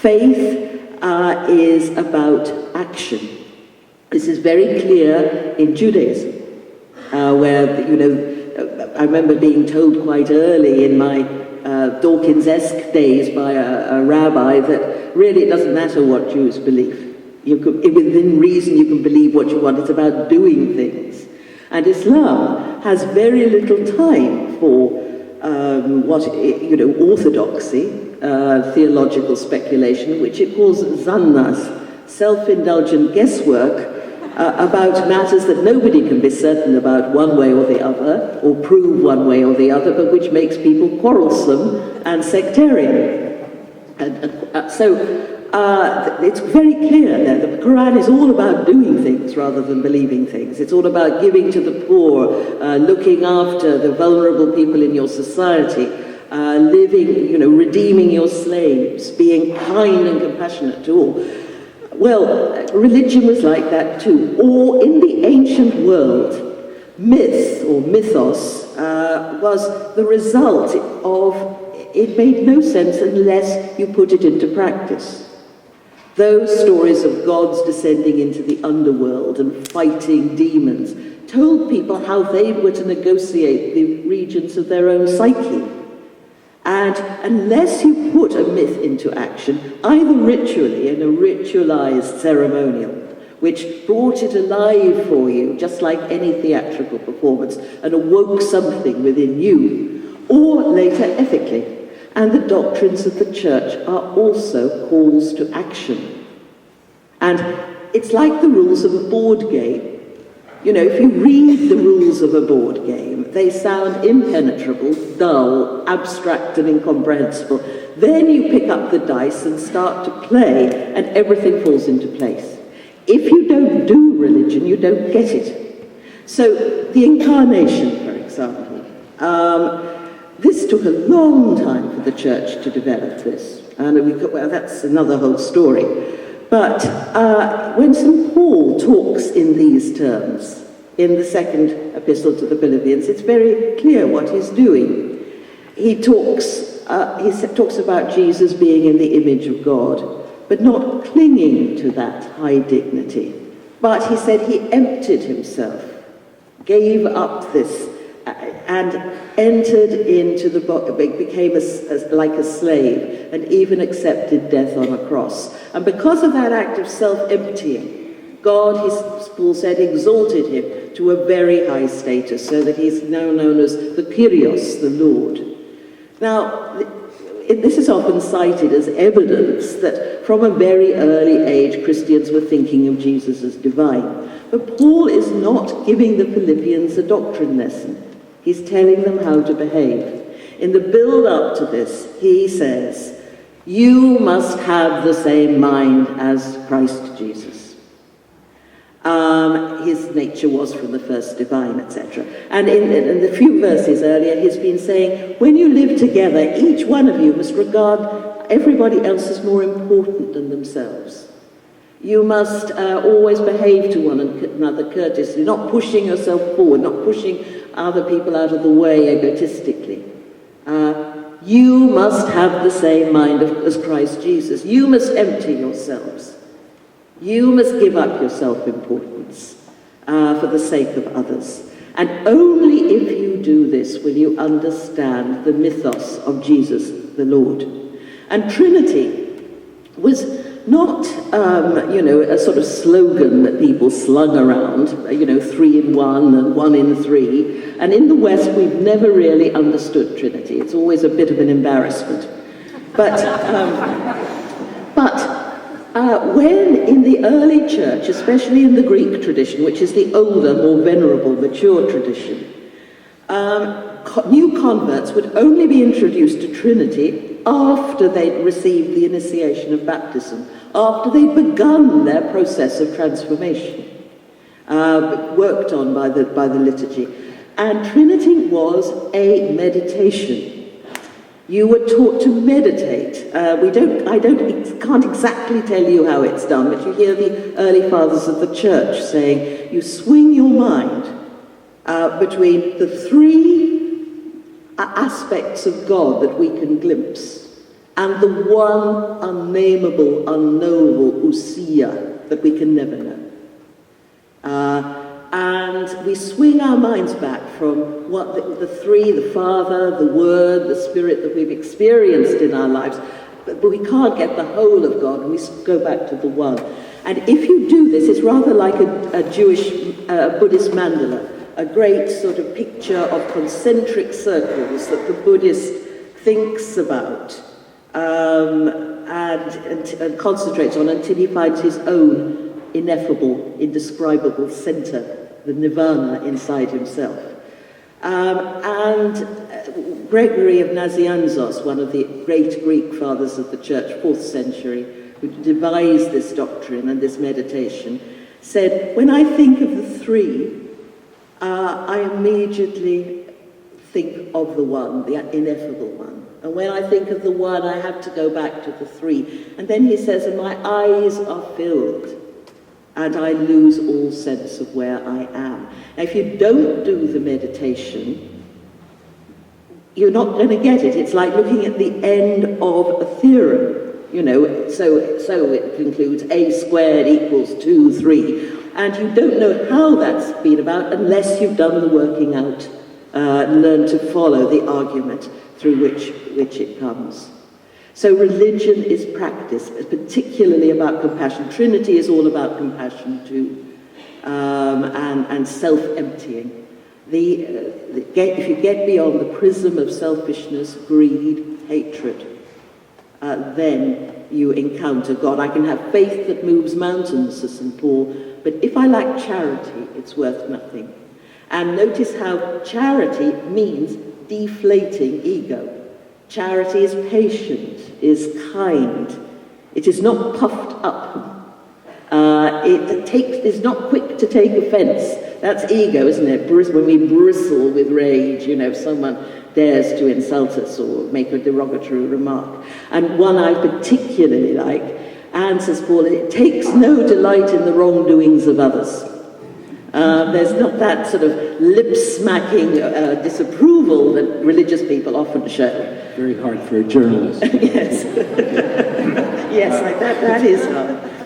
Faith is about action. This is very clear in Judaism, where, you know, I remember being told quite early in my Dawkins-esque days by a rabbi that really it doesn't matter what Jews believe. Within reason you can believe what you want. It's about doing things. And Islam has very little time for orthodoxy, theological speculation, which it calls zannas, self-indulgent guesswork about matters that nobody can be certain about one way or the other, or prove one way or the other, but which makes people quarrelsome and sectarian. So it's very clear that the Quran is all about doing things rather than believing things. It's all about giving to the poor, looking after the vulnerable people in your society, living, redeeming your slaves, being kind and compassionate to all. Well, religion was like that too. Or in the ancient world, myth or mythos was the result of, it made no sense unless you put it into practice. Those stories of gods descending into the underworld and fighting demons told people how they were to negotiate the regions of their own psyche. And unless you put a myth into action, either ritually in a ritualized ceremonial, which brought it alive for you, just like any theatrical performance, and awoke something within you, or later ethically. And the doctrines of the church are also calls to action. And it's like the rules of a board game. If you read the rules of a board game, they sound impenetrable, dull, abstract, and incomprehensible. Then you pick up the dice and start to play, and everything falls into place. If you don't do religion, you don't get it. So, the incarnation, for example, this took a long time for the church to develop this. And that's another whole story. But when St. Paul talks in these terms, in the second epistle to the Philippians, it's very clear what he's doing. He talks about Jesus being in the image of God, but not clinging to that high dignity. But he said he emptied himself, gave up this, and entered into the body, became like a slave, and even accepted death on a cross. And because of that act of self-emptying, God, Paul said, exalted him to a very high status, so that he's now known as the Kyrios, the Lord. Now, this is often cited as evidence that from a very early age, Christians were thinking of Jesus as divine. But Paul is not giving the Philippians a doctrine lesson. He's telling them how to behave. In the build-up to this, he says, you must have the same mind as Christ Jesus. His nature was from the first divine, etc. And in the few verses earlier, he's been saying, when you live together, each one of you must regard everybody else as more important than themselves. You must always behave to one another courteously, not pushing yourself forward, not pushing other people out of the way egotistically. You must have the same mind as Christ Jesus. You must empty yourselves. You must give up your self-importance for the sake of others. And only if you do this will you understand the mythos of Jesus the Lord. And Trinity was not, a sort of slogan that people slung around, 3 in 1 and 1 in 3. And in the West, we've never really understood Trinity. It's always a bit of an embarrassment. But when in the early church, especially in the Greek tradition, which is the older, more venerable, mature tradition, new converts would only be introduced to Trinity after they'd received the initiation of baptism, after they'd begun their process of transformation, worked on by the liturgy. And Trinity was a meditation. You were taught to meditate. I can't exactly tell you how it's done, but you hear the early fathers of the church saying, you swing your mind between the 3 aspects of God that we can glimpse, and the one unnameable, unknowable usia that we can never know. And we swing our minds back from what the three, the Father, the Word, the Spirit that we've experienced in our lives, but we can't get the whole of God, and we go back to the one. And if you do this, it's rather like a Jewish Buddhist mandala, a great sort of picture of concentric circles that the Buddhist thinks about and concentrates on until he finds his own ineffable, indescribable center, the nirvana inside himself. And Gregory of Nazianzos, one of the great Greek fathers of the church, 4th century, who devised this doctrine and this meditation, said, when I think of the three, I immediately think of the one, the ineffable one. And when I think of the one, I have to go back to the three. And then he says, and my eyes are filled, and I lose all sense of where I am. Now, if you don't do the meditation, you're not going to get it. It's like looking at the end of a theorem, you know, so it concludes a squared equals 2, 3, and you don't know how that's been about unless you've done the working out, learn to follow the argument through which it comes. So religion is practice, particularly about compassion. Trinity is all about compassion too, and self-emptying. If you get beyond the prism of selfishness, greed, hatred, then you encounter God. I can have faith that moves mountains, says St. Paul, but if I lack charity, it's worth nothing. And notice how charity means deflating ego. Charity is patient, is kind. It is not puffed up. It is not quick to take offense. That's ego, isn't it? When we bristle with rage, you know, if someone dares to insult us or make a derogatory remark. And one I particularly like, and says Paul, it takes no delight in the wrongdoings of others. There's not that sort of lip-smacking disapproval that religious people often show. Very hard for a journalist. Yes. Yes, like that is hard.